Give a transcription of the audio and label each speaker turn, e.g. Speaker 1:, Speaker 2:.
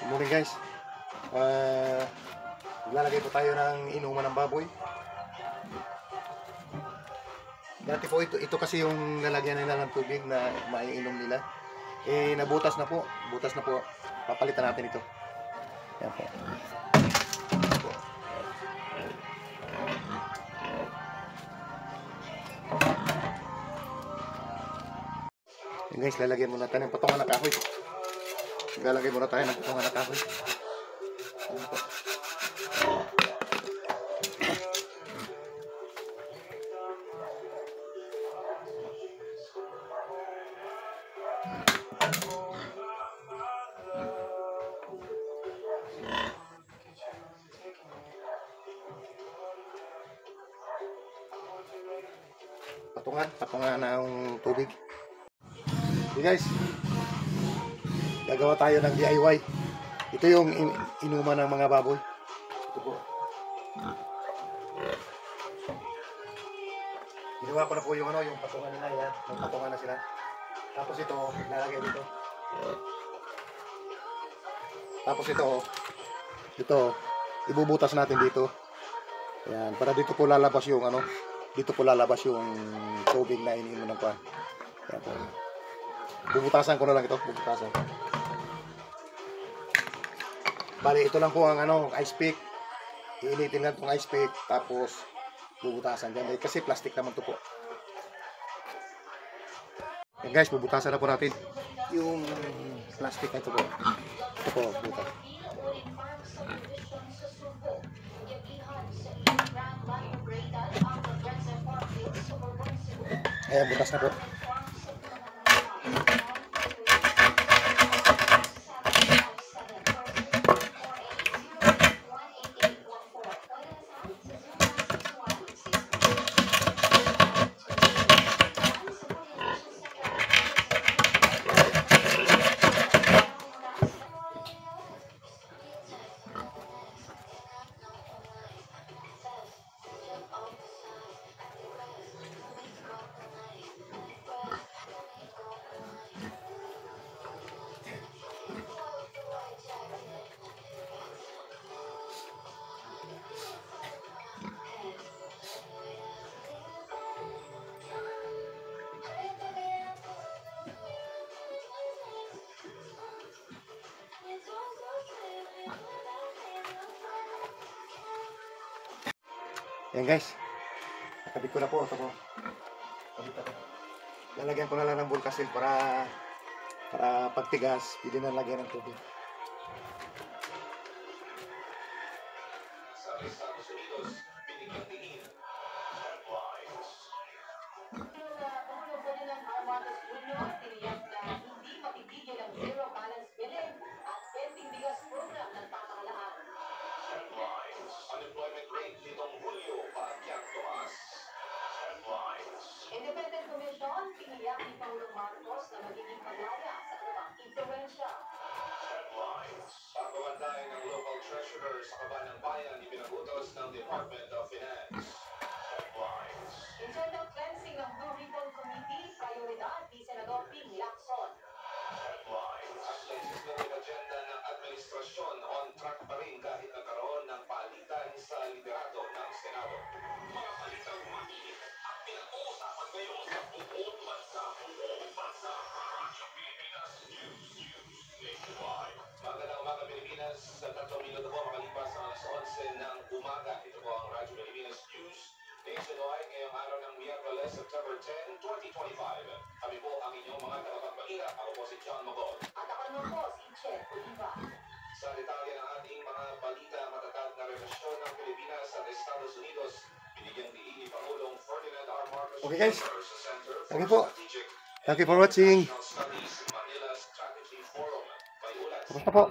Speaker 1: Good morning guys. Lalagay po tayo ng inuman ng baboy. Dati po ito kasi yung lalagyan nila ng tubig na maiinom nila. Nabutas na po. Butas na po. Papalitan natin ito. Yan po. Yan guys, lalagyan muna tayo ng patungan na kahoy. Lalagay muna tayo ng patungan na kahoy. Patungan ng tubig. Okay guys, gagawa tayo ng DIY. Ito yung inuman ng mga baboy. Ito po. Ginawa ko na po yung yung patungan nila yan. May patungan na sila. Tapos ito, lalagay dito. Tapos ito, ibubutas natin dito. Ayan, para dito po lalabas yung dito po lalabas yung tubig na iniinom ng kwan. Ayan po. Bubutasan ko na lang ito, bubutasan. Bali, ito lang po ang ice pick. Iinitin lang itong ice pick, tapos bubutasan dyan. Kasi plastic naman ito po. Yan guys, bubutasan na po natin yung plastic na ito po. Ito po, butas. Ayan, butas na po. Yan guys, nakabit ko na po. Ito po. Lalagyan ko na lang ng Volcasil para pagtigas, pwede na lagyan ng tubig. Sa Estados Unidos, binigyang diin. Hindi mapitigil ang zero balance billing at pending bigas program ng pamahalaan. Unemployment rate nitong Hulyo paakyat tumaas. Independent Commission, tiniyak ni Pangulong Marcos na magiging palaya sa anumang influensya. Pagbabantayan ng local treasurer sa Kabanang Bayan ipinagutos ng Department of Finance. Internal cleansing ng Blue Ribbon Committee, prioridad ni Senador Ping Lacson. Ang legislative agenda ng administrasyon on track pa rin kahit nagkaroon ng palitan sa liderato ng Senado. Mga palitang mainit at pinag-uusapan ngayon sa buong bansa. Radyo Pilipinas News Nationwide. Magandang umaga Pilipinas. Sa 3 minuto po makalipas ang alas 11 ng umaga. Ito po ang Radyo Pilipinas News Nationwide ngayong araw ng Miyerkules, September 10, 2025. Kami po ang inyong mga tagapagbalita. Ako po si John Magol. At ako naman po si Chet Oliva. Sa detalye ng ating mga balita, matatag na relasyon ng Pilipinas at Estados Unidos, binigyang diin ni Pangulong Ferdinand R. Marcos. Okay guys, thank you po. Thank you for watching. Kamusta po?